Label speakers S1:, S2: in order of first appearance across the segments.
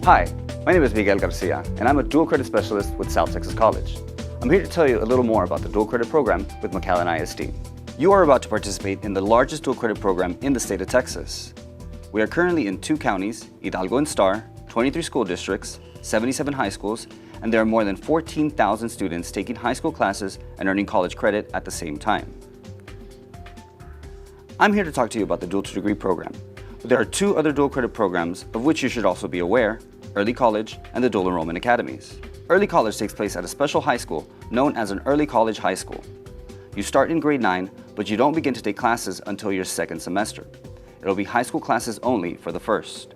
S1: Hi, my name is Miguel Garcia, and I'm a dual credit specialist with South Texas College. I'm here to tell you a little more about the dual credit program with McAllen ISD. You are about to participate in the largest dual credit program in the state of Texas. We are currently in 2 counties, Hidalgo and Star, 23 school districts, 77 high schools, and there are more than 14,000 students taking high school classes and earning college credit at the same time. I'm here to talk to you about the dual degree program. But there are 2 other dual credit programs of which you should also be aware: Early College and the Dual Enrollment Academies. Early College takes place at a special high school known as an Early College High School. You start in grade 9, but you don't begin to take classes until your 2nd semester. It'll be high school classes only for the first.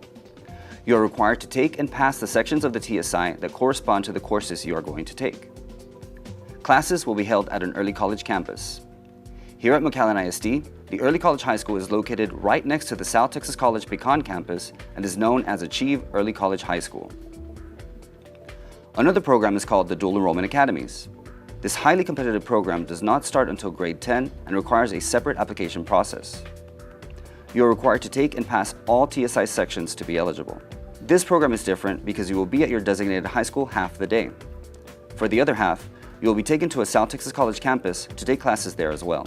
S1: You are required to take and pass the sections of the TSI that correspond to the courses you are going to take. Classes will be held at an early college campus. Here at McAllen ISD, the Early College High School is located right next to the South Texas College Pecan campus and is known as Achieve Early College High School. Another program is called the Dual Enrollment Academies. This highly competitive program does not start until grade 10 and requires a separate application process. You are required to take and pass all TSI sections to be eligible. This program is different because you will be at your designated high school half the day. For the other half, you will be taken to a South Texas College campus to take classes there as well.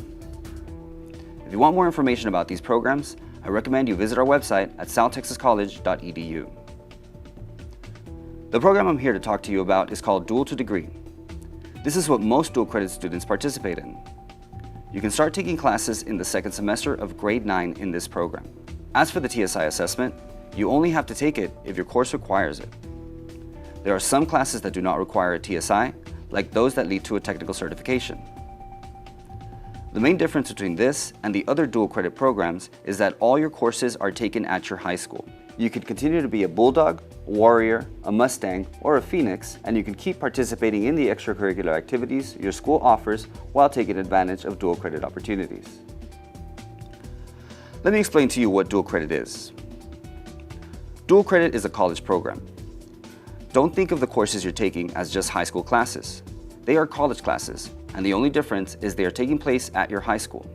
S1: If you want more information about these programs, I recommend you visit our website at southtexascollege.edu. The program I'm here to talk to you about is called Dual to Degree. This is what most dual credit students participate in. You can start taking classes in the 2nd semester of grade 9 in this program. As for the TSI assessment, you only have to take it if your course requires it. There are some classes that do not require a TSI, like those that lead to a technical certification. The main difference between this and the other dual credit programs is that all your courses are taken at your high school. You can continue to be a Bulldog, a Warrior, a Mustang, or a Phoenix, and you can keep participating in the extracurricular activities your school offers while taking advantage of dual credit opportunities. Let me explain to you what dual credit is. Dual credit is a college program. Don't think of the courses you're taking as just high school classes. They are college classes, and the only difference is they are taking place at your high school.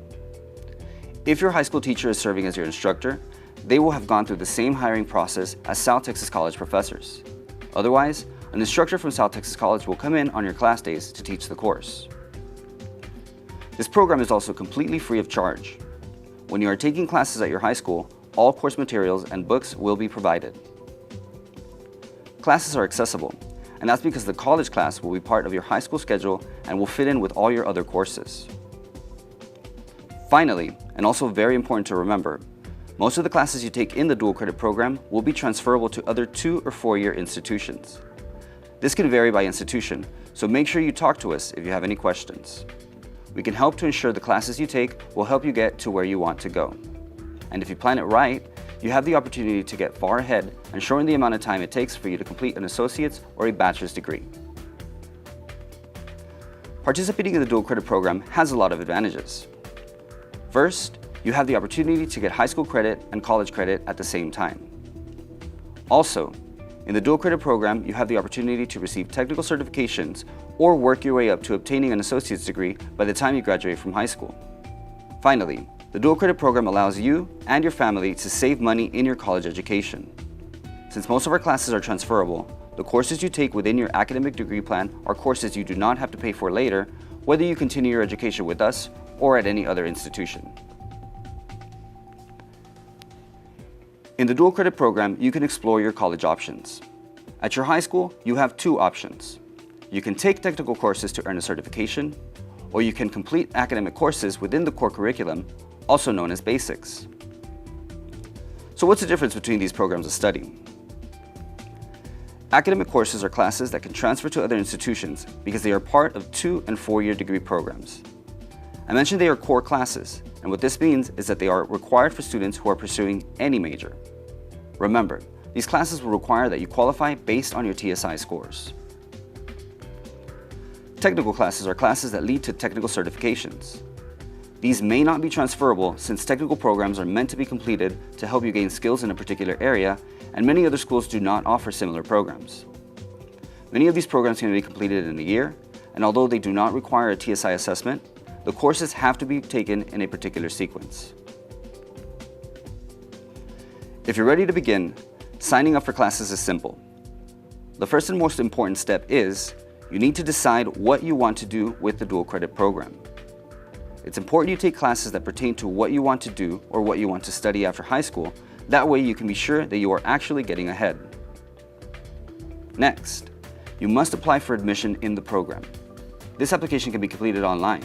S1: If your high school teacher is serving as your instructor, they will have gone through the same hiring process as South Texas College professors. Otherwise, an instructor from South Texas College will come in on your class days to teach the course. This program is also completely free of charge. When you are taking classes at your high school, all course materials and books will be provided. Classes are accessible, and that's because the college class will be part of your high school schedule and will fit in with all your other courses. Finally, and also very important to remember, most of the classes you take in the dual credit program will be transferable to other 2- or 4-year institutions. This can vary by institution, so make sure you talk to us if you have any questions. We can help to ensure the classes you take will help you get to where you want to go. And if you plan it right, you have the opportunity to get far ahead and shorten the amount of time it takes for you to complete an associate's or a bachelor's degree. Participating in the dual credit program has a lot of advantages. First, you have the opportunity to get high school credit and college credit at the same time. Also, in the dual credit program, you have the opportunity to receive technical certifications or work your way up to obtaining an associate's degree by the time you graduate from high school. Finally, the dual credit program allows you and your family to save money in your college education. Since most of our classes are transferable, the courses you take within your academic degree plan are courses you do not have to pay for later, whether you continue your education with us or at any other institution. In the dual credit program, you can explore your college options. At your high school, you have 2 options. You can take technical courses to earn a certification, or you can complete academic courses within the core curriculum, also known as basics. So what's the difference between these programs of study? Academic courses are classes that can transfer to other institutions because they are part of 2- and 4-year degree programs. I mentioned they are core classes, and what this means is that they are required for students who are pursuing any major. Remember, these classes will require that you qualify based on your TSI scores. Technical classes are classes that lead to technical certifications. These may not be transferable since technical programs are meant to be completed to help you gain skills in a particular area, and many other schools do not offer similar programs. Many of these programs can be completed in a year, and although they do not require a TSI assessment, the courses have to be taken in a particular sequence. If you're ready to begin, signing up for classes is simple. The first and most important step is you need to decide what you want to do with the dual credit program. It's important you take classes that pertain to what you want to do or what you want to study after high school. That way you can be sure that you are actually getting ahead. Next, you must apply for admission in the program. This application can be completed online.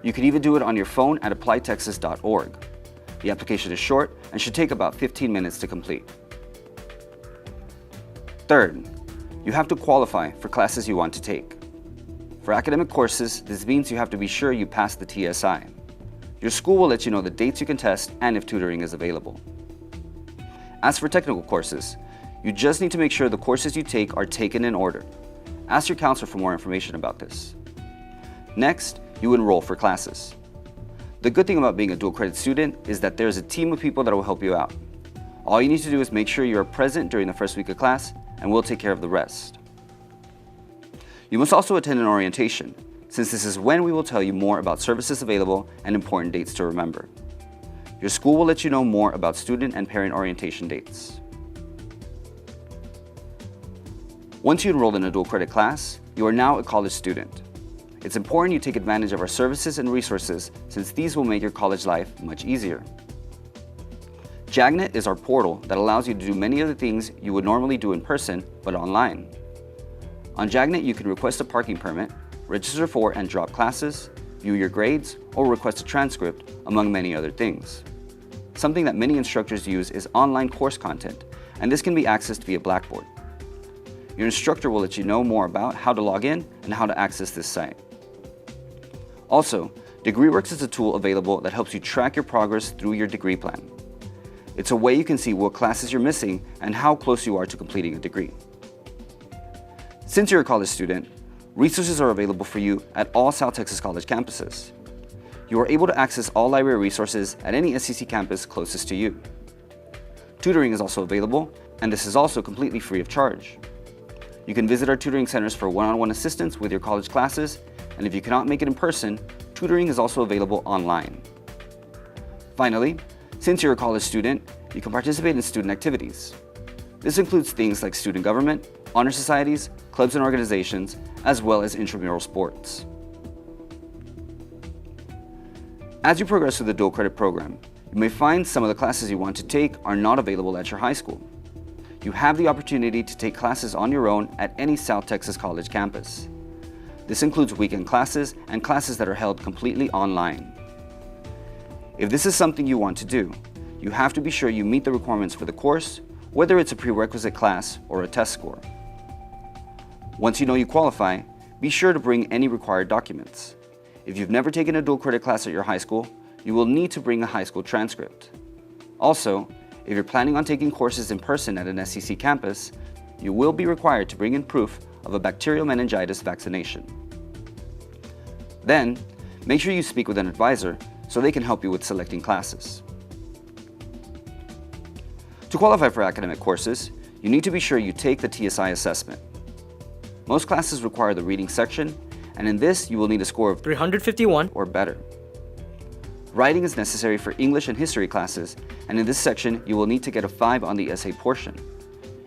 S1: You can even do it on your phone at applytexas.org. The application is short and should take about 15 minutes to complete. Third, you have to qualify for classes you want to take. For academic courses, this means you have to be sure you pass the TSI. Your school will let you know the dates you can test and if tutoring is available. As for technical courses, you just need to make sure the courses you take are taken in order. Ask your counselor for more information about this. Next, you enroll for classes. The good thing about being a dual credit student is that there's a team of people that will help you out. All you need to do is make sure you are present during the first week of class, and we'll take care of the rest. You must also attend an orientation, since this is when we will tell you more about services available and important dates to remember. Your school will let you know more about student and parent orientation dates. Once you enroll in a dual credit class, you are now a college student. It's important you take advantage of our services and resources, since these will make your college life much easier. JAGNet is our portal that allows you to do many of the things you would normally do in person, but online. On JAGNet, you can request a parking permit, register for and drop classes, view your grades, or request a transcript, among many other things. Something that many instructors use is online course content, and this can be accessed via Blackboard. Your instructor will let you know more about how to log in and how to access this site. Also, DegreeWorks is a tool available that helps you track your progress through your degree plan. It's a way you can see what classes you're missing and how close you are to completing a degree. Since you're a college student, resources are available for you at all South Texas College campuses. You are able to access all library resources at any SCC campus closest to you. Tutoring is also available, and this is also completely free of charge. You can visit our tutoring centers for one-on-one assistance with your college classes, and if you cannot make it in person, tutoring is also available online. Finally, since you're a college student, you can participate in student activities. This includes things like student government, honor societies, clubs and organizations, as well as intramural sports. As you progress through the dual credit program, you may find some of the classes you want to take are not available at your high school. You have the opportunity to take classes on your own at any South Texas College campus. This includes weekend classes and classes that are held completely online. If this is something you want to do, you have to be sure you meet the requirements for the course, whether it's a prerequisite class or a test score. Once you know you qualify, be sure to bring any required documents. If you've never taken a dual credit class at your high school, you will need to bring a high school transcript. Also, if you're planning on taking courses in person at an SCC campus, you will be required to bring in proof of a bacterial meningitis vaccination. Then, make sure you speak with an advisor so they can help you with selecting classes. To qualify for academic courses, you need to be sure you take the TSI assessment. Most classes require the reading section, and in this you will need a score of
S2: 351
S1: or better. Writing is necessary for English and history classes, and in this section you will need to get a 5 on the essay portion.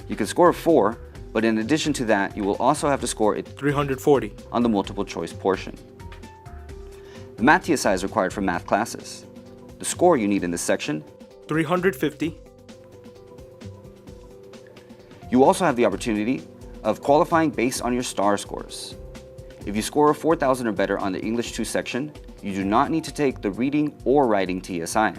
S1: You can score a 4, but in addition to that, you will also have to score a
S2: 340
S1: on the multiple choice portion. The Math TSI is required for math classes. The score you need in this section,
S2: 350.
S1: You also have the opportunity of qualifying based on your STAR scores. If you score a 4,000 or better on the English 2 section, you do not need to take the reading or writing TSI.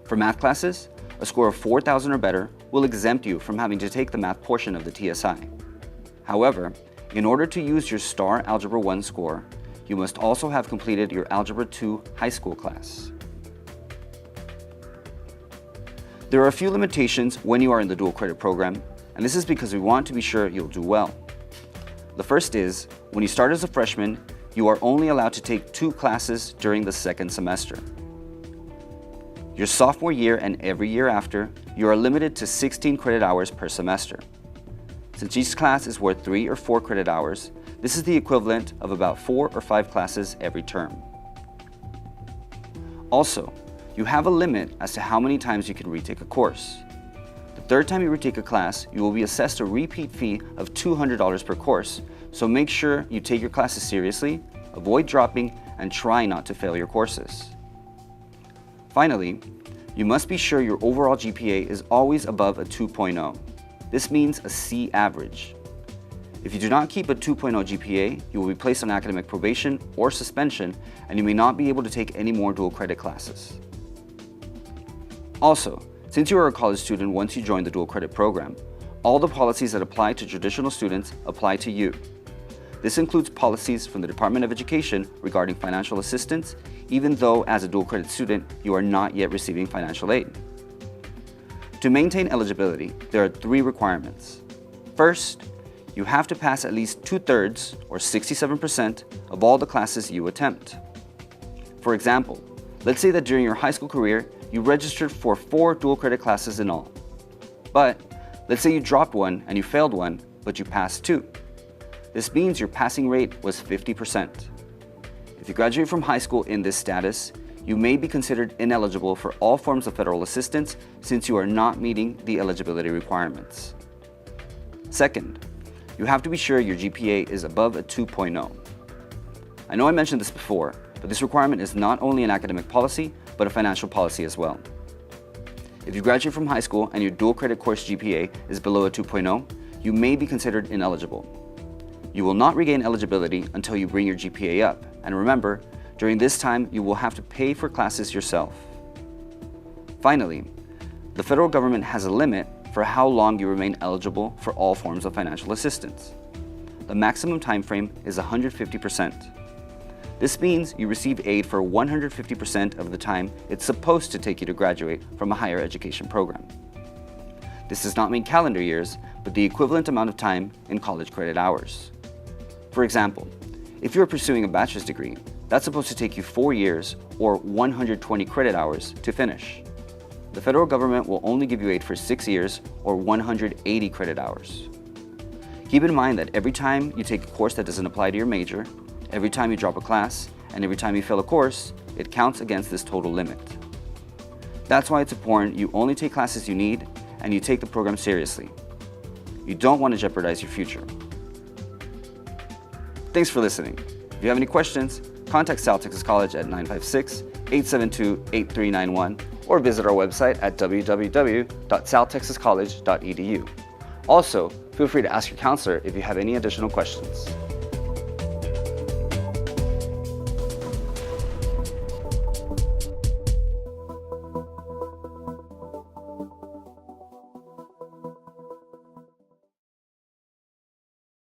S1: For math classes, a score of 4,000 or better will exempt you from having to take the math portion of the TSI. However, in order to use your STAR Algebra 1 score, you must also have completed your Algebra 2 high school class. There are a few limitations when you are in the dual credit program, and this is because we want to be sure you'll do well. The first is, when you start as a freshman, you are only allowed to take 2 classes during the second semester. Your sophomore year and every year after, you are limited to 16 credit hours per semester. Since each class is worth 3 or 4 credit hours, this is the equivalent of about 4 or 5 classes every term. Also, you have a limit as to how many times you can retake a course. The third time you retake a class, you will be assessed a repeat fee of $200 per course, so make sure you take your classes seriously, avoid dropping, and try not to fail your courses. Finally, you must be sure your overall GPA is always above a 2.0. This means a C average. If you do not keep a 2.0 GPA, you will be placed on academic probation or suspension, and you may not be able to take any more dual credit classes. Also, since you are a college student once you join the dual credit program, all the policies that apply to traditional students apply to you. This includes policies from the Department of Education regarding financial assistance, even though as a dual credit student, you are not yet receiving financial aid. To maintain eligibility, there are 3 requirements. First, you have to pass at least 2/3 or 67% of all the classes you attempt. For example, let's say that during your high school career, you registered for 4 dual credit classes in all. But let's say you dropped one and you failed one, but you passed 2. This means your passing rate was 50%. If you graduate from high school in this status, you may be considered ineligible for all forms of federal assistance since you are not meeting the eligibility requirements. Second, you have to be sure your GPA is above a 2.0. I know I mentioned this before, but this requirement is not only an academic policy, but a financial policy as well. If you graduate from high school and your dual credit course GPA is below a 2.0, you may be considered ineligible. You will not regain eligibility until you bring your GPA up, and remember, during this time you will have to pay for classes yourself. Finally, the federal government has a limit for how long you remain eligible for all forms of financial assistance. The maximum time frame is 150%. This means you receive aid for 150% of the time it's supposed to take you to graduate from a higher education program. This does not mean calendar years, but the equivalent amount of time in college credit hours. For example, if you're pursuing a bachelor's degree, that's supposed to take you 4 years or 120 credit hours to finish. The federal government will only give you aid for 6 years or 180 credit hours. Keep in mind that every time you take a course that doesn't apply to your major, every time you drop a class, and every time you fail a course, it counts against this total limit. That's why it's important you only take classes you need and you take the program seriously. You don't want to jeopardize your future. Thanks for listening. If you have any questions, contact South Texas College at 956-872-8391 or visit our website at www.southtexascollege.edu. Also, feel free to ask your counselor if you have any additional questions.